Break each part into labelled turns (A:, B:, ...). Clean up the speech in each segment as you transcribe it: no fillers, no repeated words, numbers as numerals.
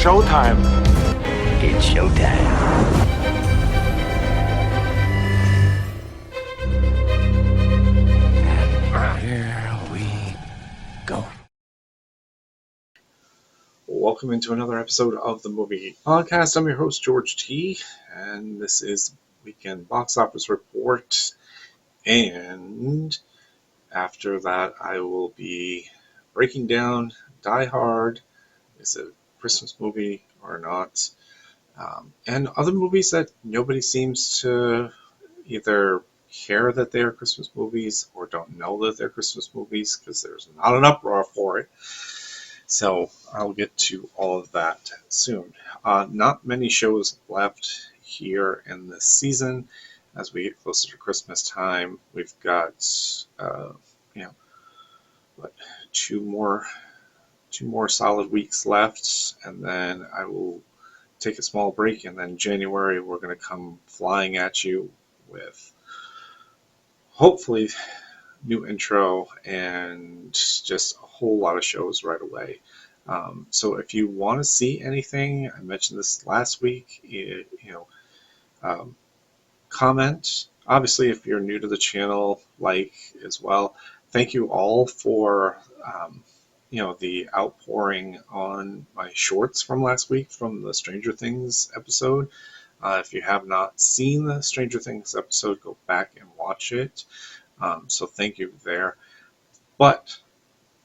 A: showtime.
B: It's showtime. And here we go.
C: Welcome into another episode of the Movie Geek Podcast. I'm your host, George T., and this is Weekend Box Office Report. And after that, I will be breaking down Die Hard. Is it a Christmas movie or not? And other movies that nobody seems to either care that they are Christmas movies or don't know that they're Christmas movies because there's not an uproar for it. So I'll get to all of that soon. Not many shows left here in this season. As we get closer to Christmas time, we've got two more solid weeks left, and then I will take a small break. And then January, we're going to come flying at you with hopefully new intro and just a whole lot of shows right away. So if you want to see anything, I mentioned this last week, comment. Obviously, if you're new to the channel, like as well. Thank you all for the outpouring on my shorts from last week from the Stranger Things episode. If you have not seen the Stranger Things episode, go back and watch it. So thank you there. But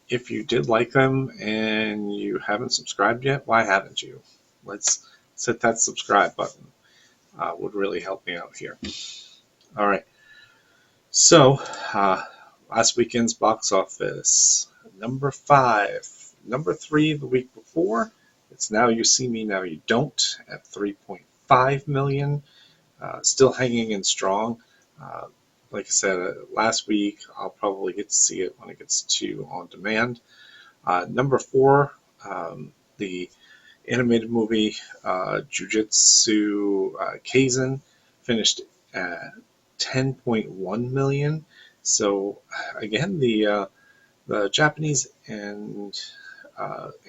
C: if you did like them and you haven't subscribed yet, why haven't you? Let's hit that subscribe button. Would really help me out here. All right. So, last weekend's box office. Number 5. Number 3 the week before. It's Now You See Me, Now You Don't at $3.5 million. Still hanging in strong. Like I said, last week, I'll probably get to see it when it gets to on demand. Number 4, the animated movie Jujutsu Kaisen finished at $10.1 million. So again, the Japanese and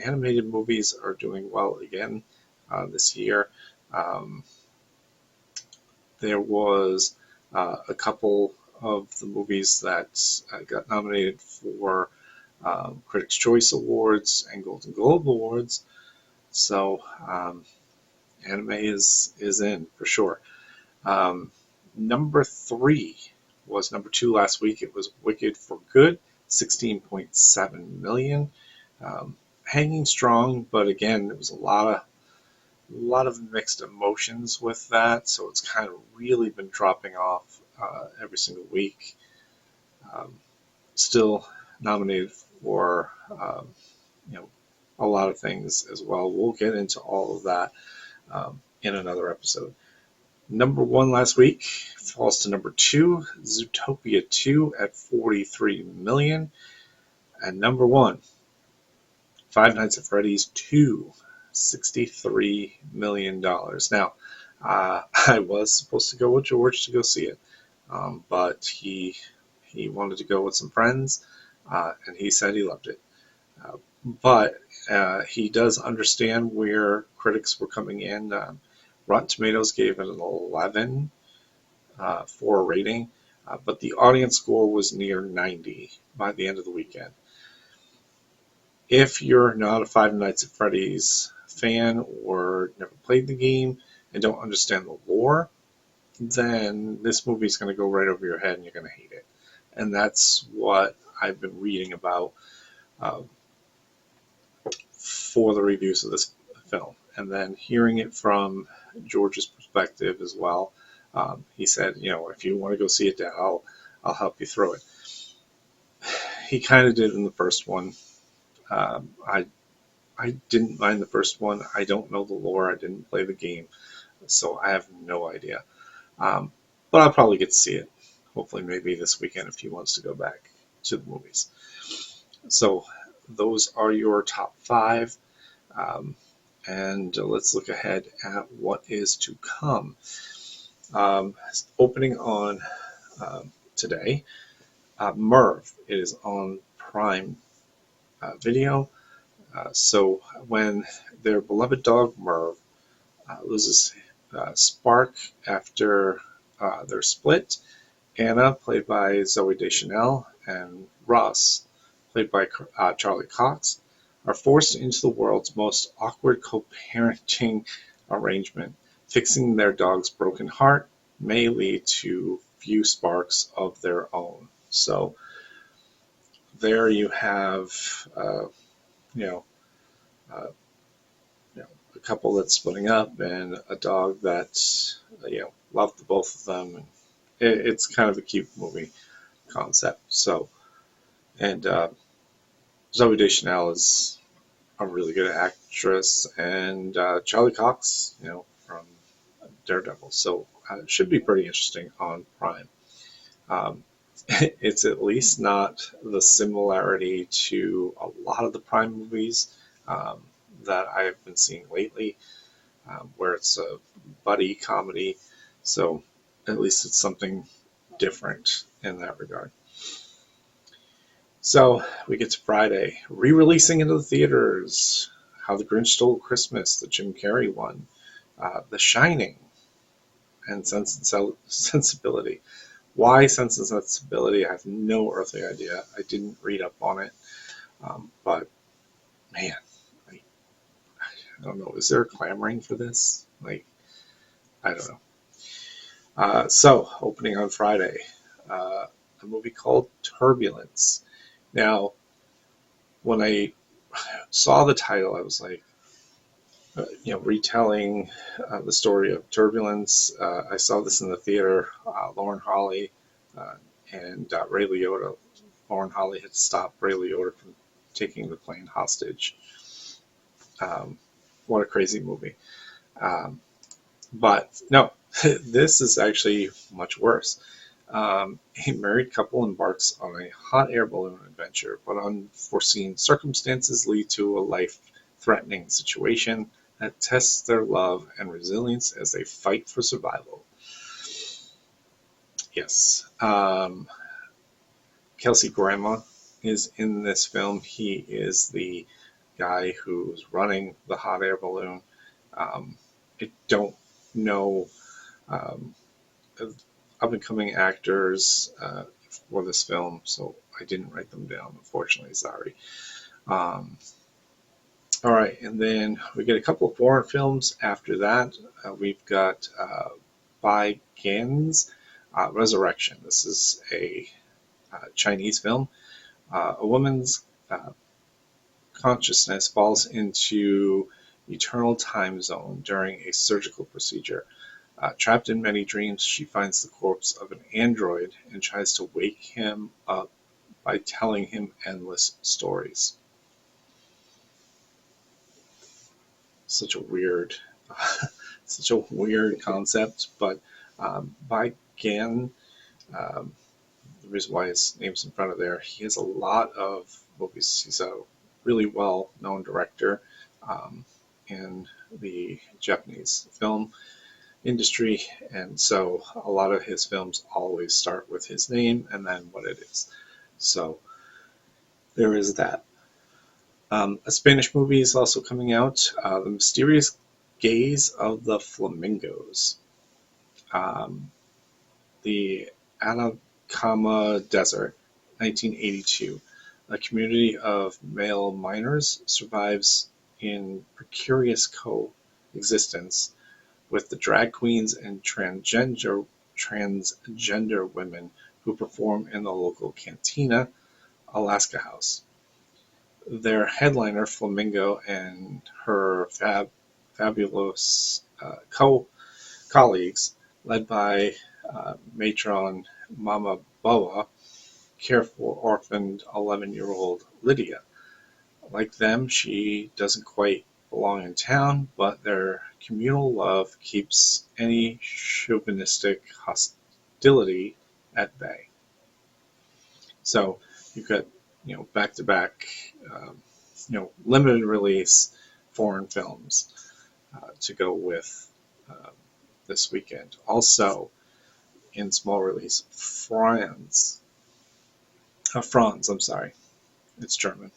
C: animated movies are doing well again this year. There was a couple of the movies that got nominated for Critics' Choice Awards and Golden Globe Awards. So anime is in for sure. Number 3 was number 2 last week. It was Wicked for Good, $16.7 million. Hanging strong, but again, there was a lot of mixed emotions with that, so it's kind of really been dropping off every single week. Still nominated for a lot of things as well. We'll get into all of that in another episode. Number 1 last week falls to number 2, Zootopia 2 at $43 million. And number 1, Five Nights at Freddy's 2, $63 million. Now, I was supposed to go with George to go see it, but he wanted to go with some friends, and he said he loved it. But he does understand where critics were coming in. Rotten Tomatoes gave it an 11 for a rating, but the audience score was near 90 by the end of the weekend. If you're not a Five Nights at Freddy's fan or never played the game and don't understand the lore, then this movie is going to go right over your head and you're going to hate it. And that's what I've been reading about for the reviews of this film. And then hearing it from George's perspective as well. He said, if you want to go see it, I'll help you through it. He kind of did in the first one. I didn't mind the first one. I don't know the lore. I didn't play the game, so I have no idea. But I'll probably get to see it. Hopefully, maybe this weekend if he wants to go back to the movies. So those are your top 5. And let's look ahead at what is to come. Opening on today, Merv. It is on Prime Video. So when their beloved dog Merv loses Spark after their split, Anna, played by Zoe Deschanel, and Russ, played by Charlie Cox, are forced into the world's most awkward co-parenting arrangement. Fixing their dog's broken heart may lead to few sparks of their own. So there you have, you know, uh, a couple that's splitting up and a dog that, loved the both of them. And it's kind of a cute movie concept. So, and Zoe Deschanel is a really good actress, and Charlie Cox, from Daredevil. So it should be pretty interesting on Prime. Um, it's at least not the similarity to a lot of the Prime movies that I've been seeing lately, where it's a buddy comedy. So at least it's something different in that regard. So we get to Friday, re-releasing into the theaters, How the Grinch Stole Christmas, the Jim Carrey one, The Shining, and Sense and Sensibility. Why Sense and Sensibility? I have no earthly idea. I didn't read up on it, but man, I don't know. Is there clamoring for this? I don't know. So opening on Friday, a movie called Turbulence. Now, when I saw the title, I was like, retelling the story of Turbulence. I saw this in the theater. Lauren Holly and Ray Liotta. Lauren Holly had stopped Ray Liotta from taking the plane hostage. What a crazy movie. But no, this is actually much worse. A married couple embarks on a hot air balloon adventure, but unforeseen circumstances lead to a life-threatening situation that tests their love and resilience as they fight for survival. Yes. Kelsey Grammer is in this film. He is the guy who's running the hot air balloon. I don't know up-and-coming actors for this film, so I didn't write them down, unfortunately. Sorry. All right, and then we get a couple of foreign films after that. We've got By Gan's Resurrection. This is a Chinese film. A woman's consciousness falls into eternal time zone during a surgical procedure. Trapped in many dreams, she finds the corpse of an android and tries to wake him up by telling him endless stories. Such a weird concept, but By Gan, the reason why his name's in front of there, he has a lot of movies. He's a really well-known director in the Japanese film industry, and so a lot of his films always start with his name and then what it is. So there is that. A Spanish movie is also coming out, The Mysterious Gaze of the Flamingos. The Atacama Desert, 1982. A community of male miners survives in precarious coexistence with the drag queens and transgender women who perform in the local cantina, Alaska House. Their headliner, Flamingo, and her fabulous colleagues, led by matron Mama Boa, care for orphaned 11-year-old Lydia. Like them, she doesn't quite belong in town, but their communal love keeps any chauvinistic hostility at bay. So you've got, back-to-back, limited release foreign films to go with this weekend. Also, in small release, Franz, I'm sorry, it's German.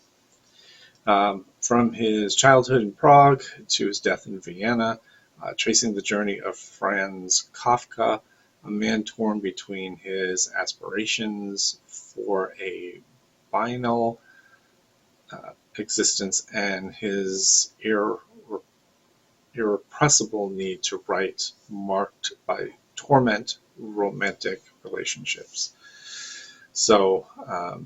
C: From his childhood in Prague to his death in Vienna, tracing the journey of Franz Kafka, a man torn between his aspirations for a final existence and his irrepressible need to write, marked by torment, romantic relationships. So, a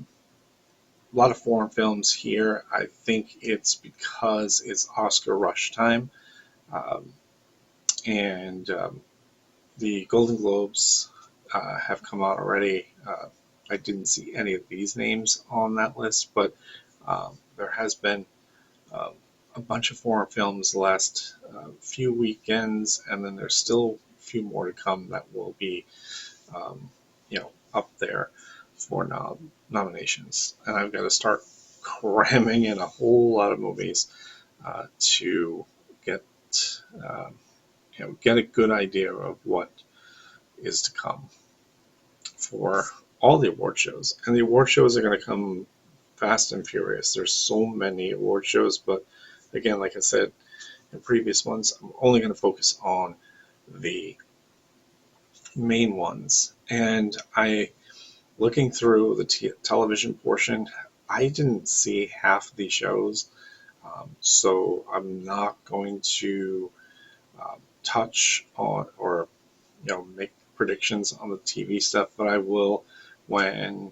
C: lot of foreign films here. I think it's because it's Oscar rush time. Um, and the Golden Globes have come out already. I didn't see any of these names on that list, but there has been um, a bunch of foreign films the last few weekends, and then there's still a few more to come that will be, up there for nominations. And I've got to start cramming in a whole lot of movies to get um, get a good idea of what is to come for all the award shows. And the award shows are going to come fast and furious. There's so many award shows, but again, like I said in previous ones, I'm only going to focus on the main ones. And looking through the television portion, I didn't see half the shows, so I'm not going to touch on or make predictions on the TV stuff, but I will when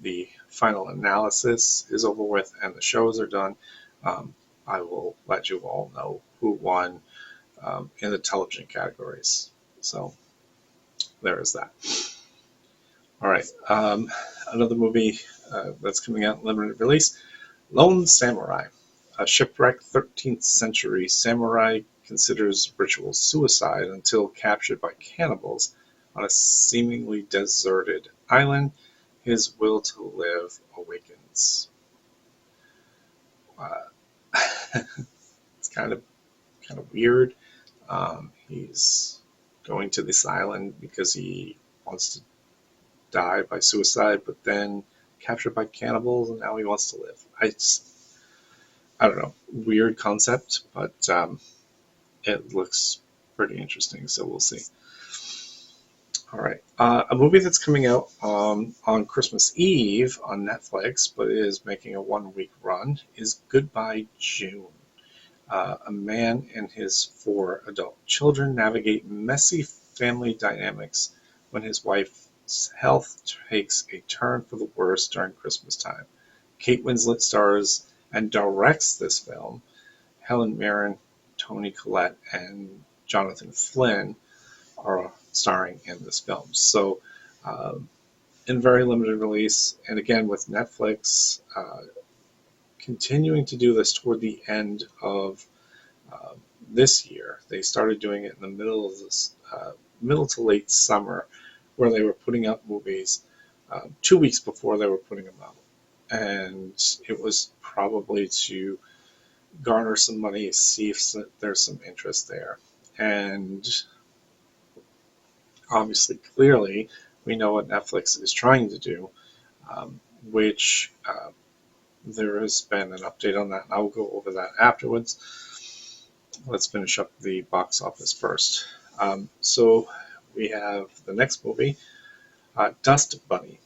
C: the final analysis is over with and the shows are done. I will let you all know who won in the television categories. So there is that. All right, another movie that's coming out in limited release, Lone Samurai. A shipwrecked 13th century samurai considers ritual suicide until captured by cannibals on a seemingly deserted island. His will to live awakens. Uh, it's kind of weird. He's going to this island because he wants to die by suicide, but then captured by cannibals, and now he wants to live. I don't know, weird concept, but it looks pretty interesting, so we'll see. All right, a movie that's coming out on Christmas Eve on Netflix, but is making a 1 week run, is Goodbye June. A man and his 4 adult children navigate messy family dynamics when his wife's health takes a turn for the worse during Christmas time. Kate Winslet stars and directs this film. Helen Mirren, Toni Collette, and Jonathan Flynn are starring in this film. So, in very limited release, and again with Netflix continuing to do this toward the end of this year. They started doing it in the middle of this, middle to late summer, where they were putting out movies 2 weeks before they were putting them out, and it was probably to garner some money, see if there's some interest there. And obviously, clearly, we know what Netflix is trying to do, which there has been an update on that, and I'll go over that afterwards. Let's finish up the box office first. So we have the next movie, Dust Bunny.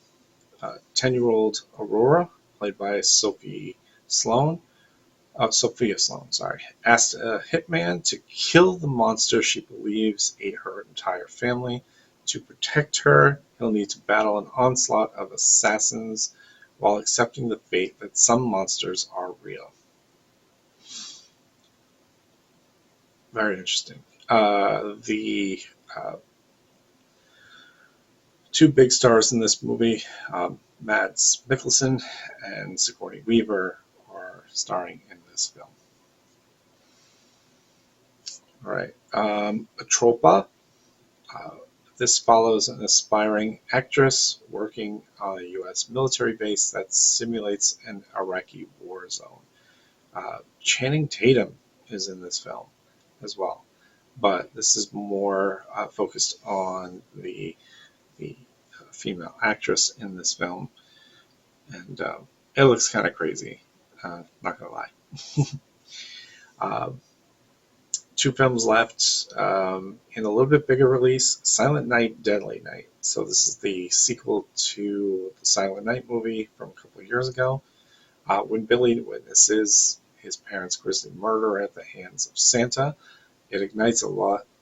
C: 10-year-old Aurora, played by Sophia Sloan, asks a hitman to kill the monster she believes ate her entire family. To protect her, he'll need to battle an onslaught of assassins while accepting the fate that some monsters are real. Very interesting. The 2 big stars in this movie, Mads Mikkelsen and Sigourney Weaver, are starring in this film. All right, Atropa. This follows an aspiring actress working on a U.S. military base that simulates an Iraqi war zone. Channing Tatum is in this film as well, but this is more focused on the female actress in this film, and it looks kind of crazy. Not gonna lie. Um, Two films left in a little bit bigger release: Silent Night, Deadly Night. So this is the sequel to the Silent Night movie from a couple of years ago. When Billy witnesses his parents' grisly murder at the hands of Santa, it ignites a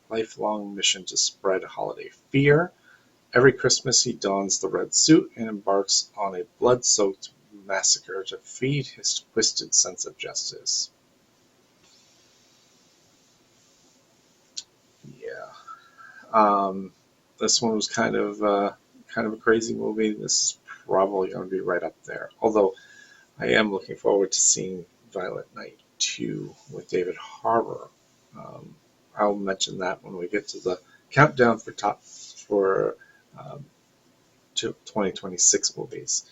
C: lifelong mission to spread holiday fear. Every Christmas, he dons the red suit and embarks on a blood-soaked massacre to feed his twisted sense of justice. Yeah. This one was kind of a crazy movie. This is probably going to be right up there. Although I am looking forward to seeing Violent Night 2 with David Harbour. I'll mention that when we get to the countdown for um, 2026 movies,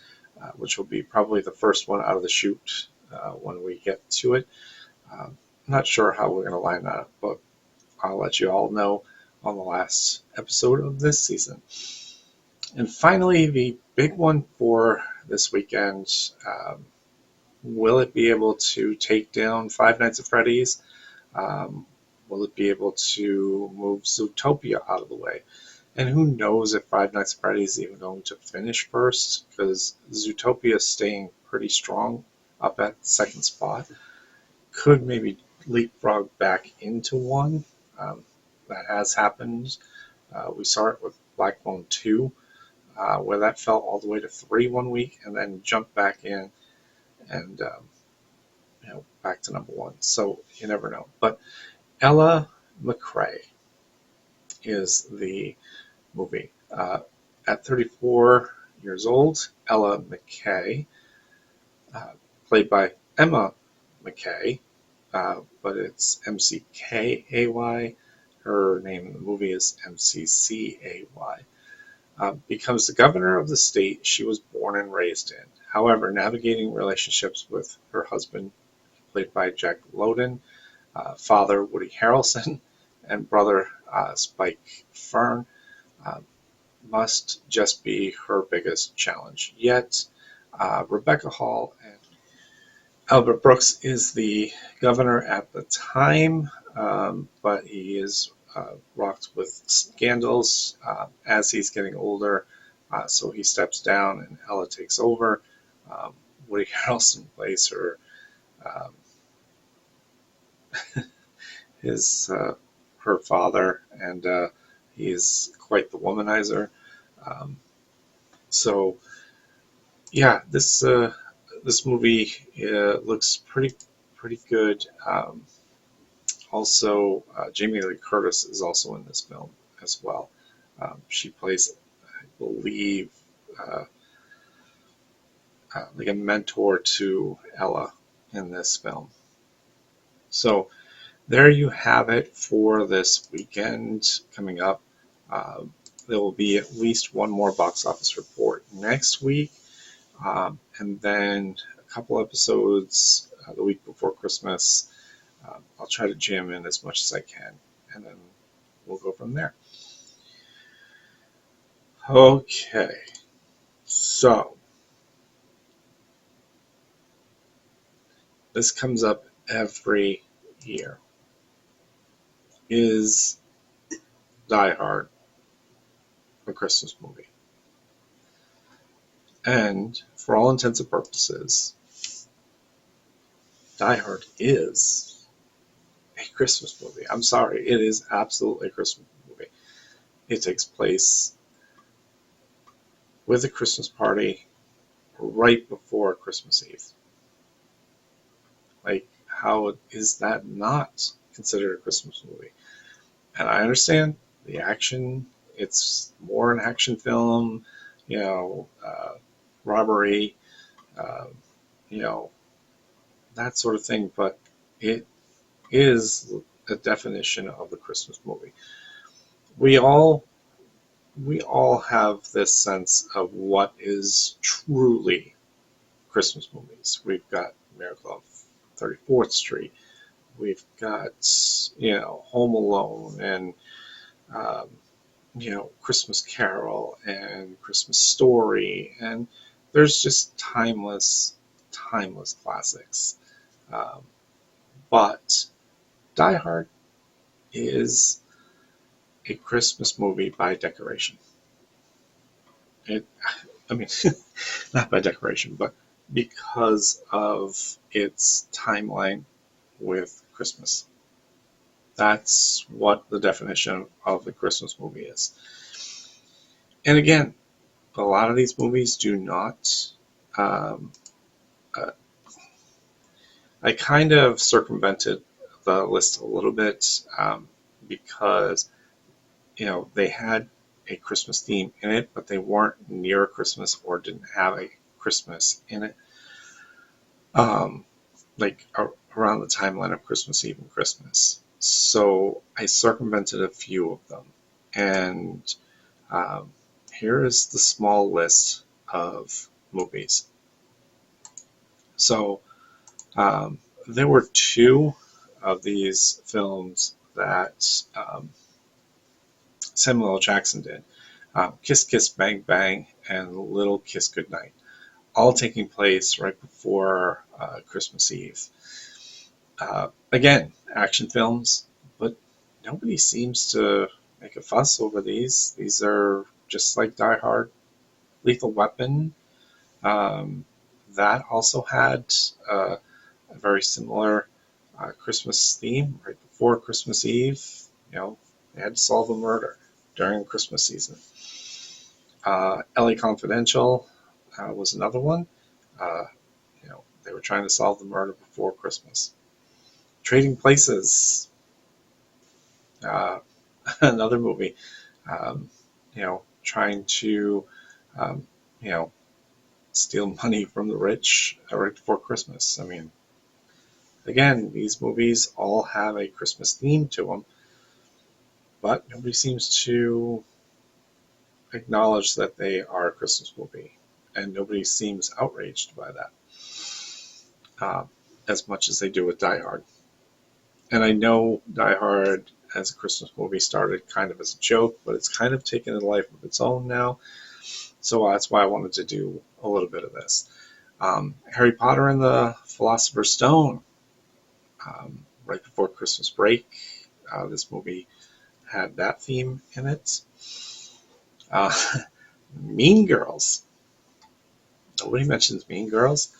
C: which will be probably the first one out of the chute when we get to it. I'm not sure how we're going to line that up, but I'll let you all know on the last episode of this season. And finally, the big one for this weekend, will it be able to take down Five Nights at Freddy's? Will it be able to move Zootopia out of the way? And who knows if Five Nights at Freddy's is even going to finish first, because Zootopia is staying pretty strong up at the second spot. Could maybe leapfrog back into one. That has happened. We saw it with Black Bone 2, where that fell all the way to 3 one week and then jumped back in and back to number 1. So you never know. But Ella McCrae is the movie. At 34 years old, Ella McKay, played by Emma McKay, but it's McKay. Her name in the movie is McCay. Becomes the governor of the state she was born and raised in. However, navigating relationships with her husband, played by Jack Lowden, father Woody Harrelson, and brother Spike Fern, must just be her biggest challenge. Yet, Rebecca Hall and Albert Brooks is the governor at the time, but he is rocked with scandals as he's getting older, so he steps down and Ella takes over. Woody Harrelson plays her her father, and he is quite the womanizer. So yeah, this movie looks pretty good. Also, Jamie Lee Curtis is also in this film as well. She plays, I believe, like a mentor to Ella in this film. So there you have it for this weekend coming up. There will be at least one more box office report next week, and then a couple episodes the week before Christmas. I'll try to jam in as much as I can, and then we'll go from there. Okay, so this comes up every year. Is Die Hard a Christmas movie? And for all intents and purposes, Die Hard is a Christmas movie. I'm sorry, it is absolutely a Christmas movie. It takes place with a Christmas party right before Christmas Eve. Like, how is that not considered a Christmas movie? And I understand the action, it's more an action film, robbery, that sort of thing, but it is a definition of a Christmas movie. We all have this sense of what is truly Christmas movies. We've got Miracle on 34th Street. We've got, Home Alone and, Christmas Carol and Christmas Story. And there's just timeless timeless classics. Um, but Die Hard is a Christmas movie by decoration. It, I mean, not by decoration, but because of its timeline with Christmas. That's what the definition of a Christmas movie is. And again, a lot of these movies do not. Um, uh, I kind of circumvented the list a little bit because they had a Christmas theme in it, but they weren't near Christmas or didn't have a Christmas in it. Um, like around the timeline of Christmas Eve and Christmas. So I circumvented a few of them. And um, here is the small list of movies. So there were two of these films that Samuel L. Jackson did. Kiss Kiss Bang Bang and Little Kiss Goodnight, all taking place right before Christmas Eve. Again, action films, but nobody seems to make a fuss over these. These are just like Die Hard. Lethal Weapon, that also had a very similar Christmas theme right before Christmas Eve. They had to solve a murder during Christmas season. LA Confidential was another one. Uh, they were trying to solve the murder before Christmas. Trading Places, another movie, trying to, um, you know, steal money from the rich right before Christmas. I mean, again, these movies all have a Christmas theme to them, but nobody seems to acknowledge that they are a Christmas movie, and nobody seems outraged by that as much as they do with Die Hard. And I know Die Hard as a Christmas movie started kind of as a joke, but it's kind of taken a life of its own now. So that's why I wanted to do a little bit of this. Harry Potter and the Philosopher's Stone, right before Christmas break. This movie had that theme in it. Uh, Mean Girls. Nobody mentions Mean Girls.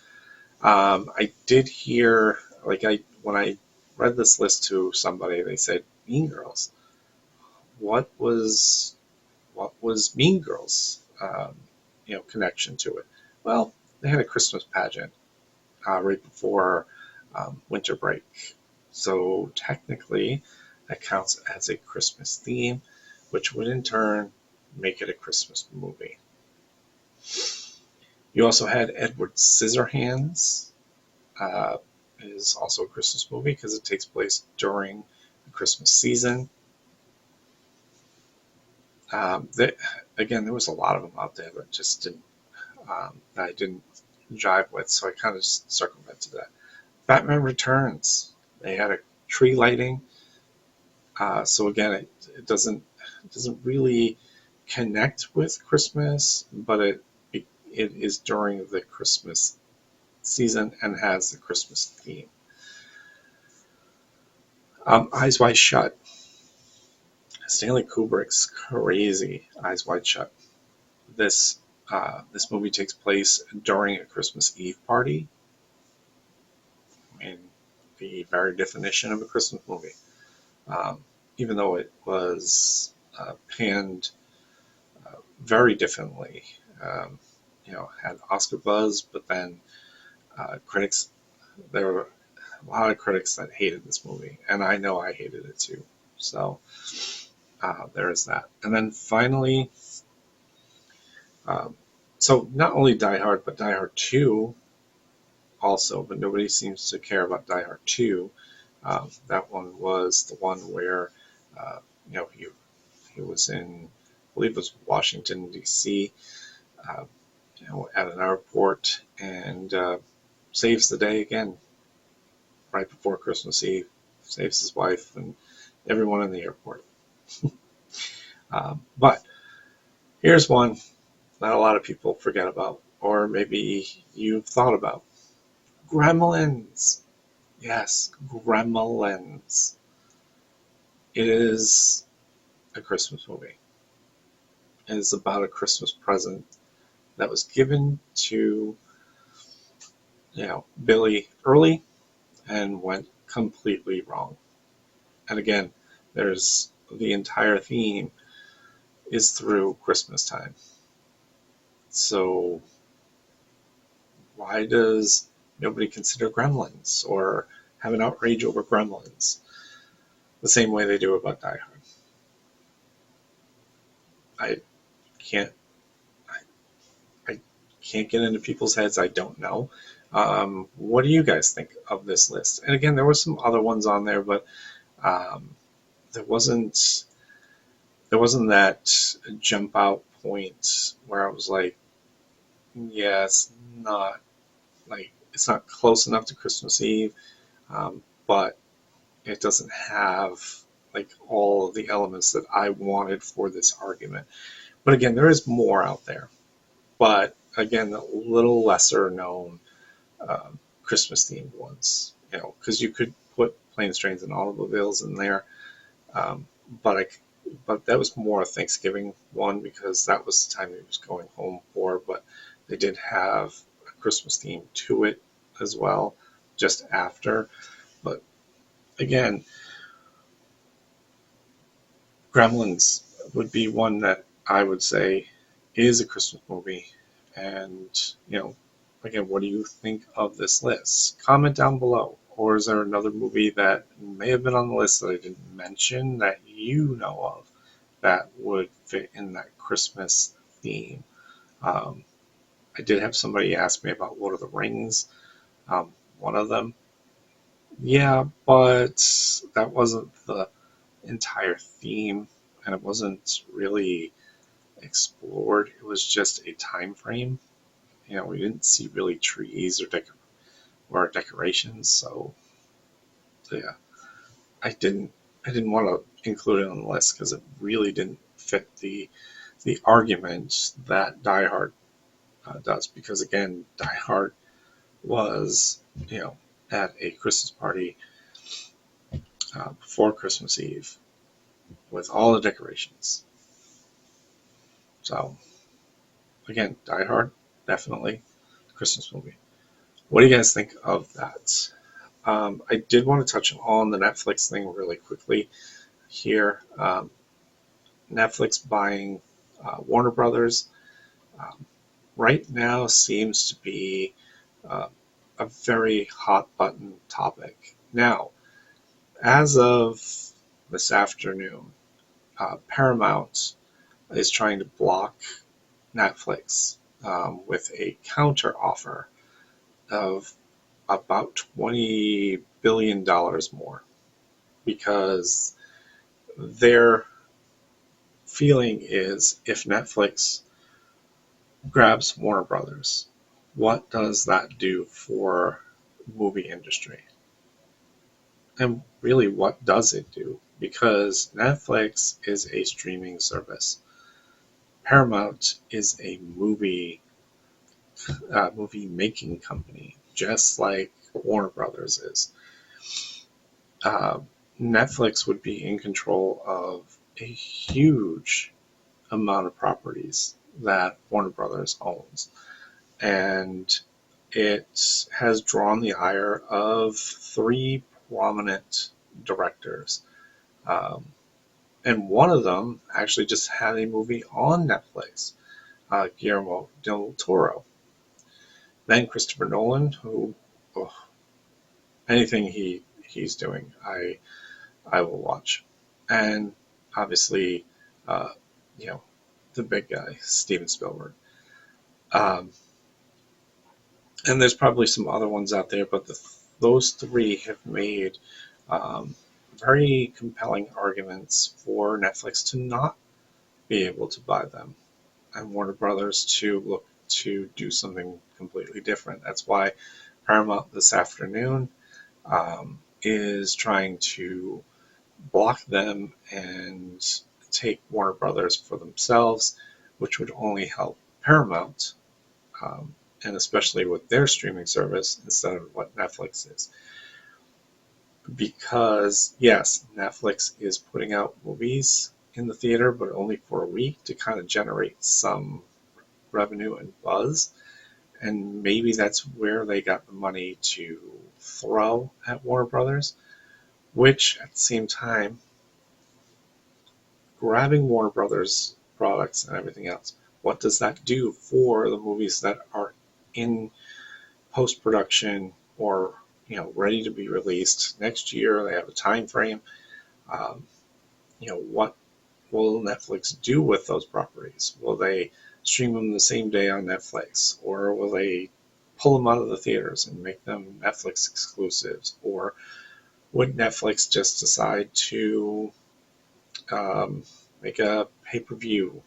C: I did hear, when I read this list to somebody, they said Mean Girls. What was Mean Girls? Connection to it. Well, they had a Christmas pageant right before winter break, so technically that counts as a Christmas theme, which would in turn make it a Christmas movie. You also had Edward Scissorhands. Is also a Christmas movie because it takes place during the Christmas season. Again, there was a lot of them out there that just didn't that I didn't jive with, so I kind of just circumvented that. Batman Returns. They had a tree lighting, so again, it doesn't really connect with Christmas, but it is during the Christmas season and has the Christmas theme. Eyes Wide Shut. Stanley Kubrick's crazy Eyes Wide Shut. This movie takes place during a Christmas Eve party. I mean, the very definition of a Christmas movie. Even though it was panned very differently, had Oscar buzz, but then there were a lot of critics that hated this movie, and I know I hated it too. So there is that. And then finally, so not only Die Hard, but Die Hard 2 also, but nobody seems to care about Die Hard 2. That one was the one where, he was in, I believe it was Washington, D.C., at an airport, and saves the day again right before Christmas Eve. Saves his wife and everyone in the airport. But here's one that a lot of people forget about, or maybe you've thought about. Gremlins. Yes, Gremlins. It is a Christmas movie. It is about a Christmas present that was given to, Billy early and went completely wrong. And again, there's the entire theme is through Christmas time. So why does nobody consider Gremlins or have an outrage over Gremlins the same way they do about Die Hard? I can't I can't get into people's heads. I don't know. What do you guys think of this list? And again, there were some other ones on there, but um, there wasn't that jump out point where I was like, yeah, it's not close enough to Christmas Eve, but it doesn't have like all of the elements that I wanted for this argument. But again, there is more out there. But again, the little lesser known Christmas themed ones, because you could put Planes, Trains, and Automobiles in there, um, but but that was more a Thanksgiving one because that was the time he was going home for. But they did have a Christmas theme to it as well, just after. But again, Gremlins would be one that I would say is a Christmas movie. And, again, what do you think of this list? Comment down below. Or is there another movie that may have been on the list that I didn't mention that you know of that would fit in that Christmas theme? Um, I did have somebody ask me about Lord of the Rings, one of them. Yeah, but that wasn't the entire theme, and it wasn't really explored. It was just a time frame. We didn't see really trees or decorations, so yeah, I didn't want to include it on the list because it really didn't fit the argument that Die Hard does. Because again, Die Hard was at a Christmas party before Christmas Eve with all the decorations. So again, Die Hard, definitely Christmas movie. What do you guys think of that? I did want to touch on the Netflix thing really quickly here. Netflix buying Warner Brothers um, right now seems to be uh, a very hot button topic. Now, as of this afternoon, Paramount is trying to block Netflix with a counter offer of about $20 billion more because their feeling is if Netflix grabs Warner Brothers, what does that do for the movie industry? And really, what does it do? Because Netflix is a streaming service. Paramount is a movie making company, just like Warner Brothers is. Uh, Netflix would be in control of a huge amount of properties that Warner Brothers owns. And it has drawn the ire of three prominent directors. Um, and one of them actually just had a movie on Netflix, Guillermo del Toro. Then Christopher Nolan, who anything he's doing, I will watch. And obviously, uh, you know, the big guy, Steven Spielberg. Um, and there's probably some other ones out there, but those three have made um, very compelling arguments for Netflix to not be able to buy them and Warner Brothers to look to do something completely different. That's why Paramount this afternoon is trying to block them and take Warner Brothers for themselves, which would only help Paramount and especially with their streaming service instead of what Netflix is. Because, yes, Netflix is putting out movies in the theater, but only for a week to kind of generate some revenue and buzz. And maybe that's where they got the money to throw at Warner Brothers, which at the same time, grabbing Warner Brothers products and everything else, what does that do for the movies that are in post-production or ready to be released next year? They have a time frame. What will Netflix do with those properties? Will they stream them the same day on Netflix, or will they pull them out of the theaters and make them Netflix exclusives? Or would Netflix just decide to make a pay-per-view,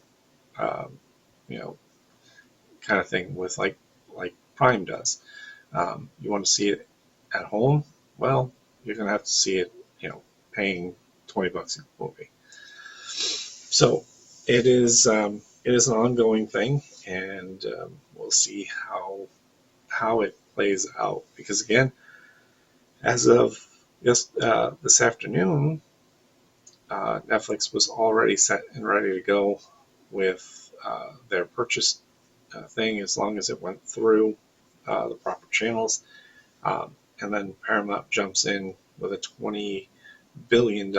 C: kind of thing with like Prime does? You want to see it at home? Well, you're going to have to see it, paying $20 a movie. So it is an ongoing thing, and we'll see how it plays out. Because again, as of this afternoon, Netflix was already set and ready to go with their purchase thing, as long as it went through the proper channels. And then Paramount jumps in with a $20 billion,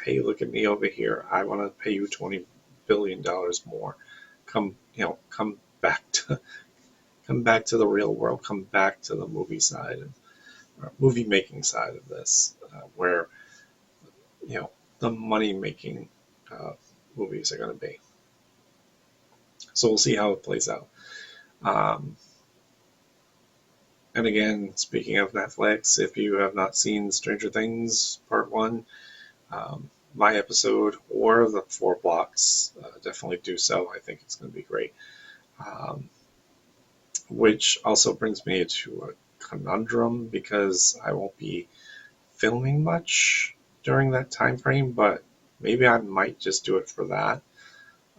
C: hey, look at me over here. I want to pay you $20 billion more. Come back to the real world. Come back to the movie side and movie making side of this, where the money making movies are going to be. So we'll see how it plays out. And again, speaking of Netflix, if you have not seen Stranger Things Part 1, my episode or the 4 blocks, definitely do so. I think it's going to be great. Which also brings me to a conundrum, because I won't be filming much during that time frame, but maybe I might just do it for that.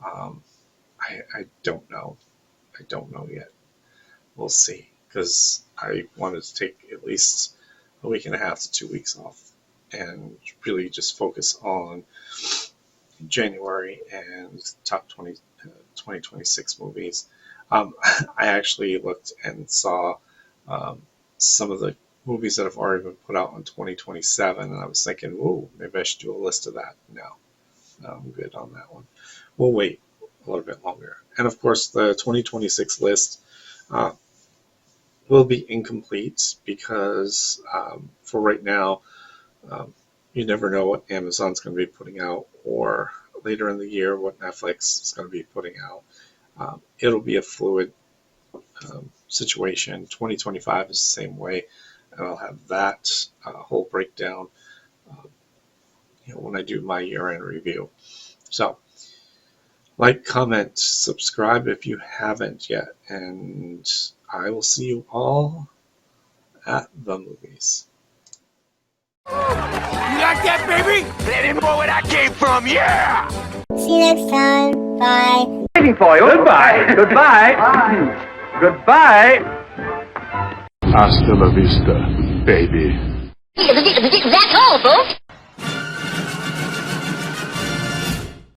C: I don't know. I don't know yet. We'll see, because I wanted to take at least a week and a half to 2 weeks off and really just focus on January and top 2026 movies. I actually looked and saw some of the movies that have already been put out in 2027, and I was thinking, ooh, maybe I should do a list of that. No, I'm good on that one. We'll wait a little bit longer. And of course, the 2026 list will be incomplete, because for right now, you never know what Amazon's going to be putting out, or later in the year what Netflix is going to be putting out. It'll be a fluid situation. 2025 is the same way, and I'll have that whole breakdown when I do my year-end review. So, like, comment, subscribe if you haven't yet, and I will see you all at the movies.
B: You like that, baby? Let him know where I came from, yeah!
A: See you next time. Bye.
D: Waiting for you. Goodbye. Goodbye. Goodbye.
E: Hasta la vista, baby.
A: That's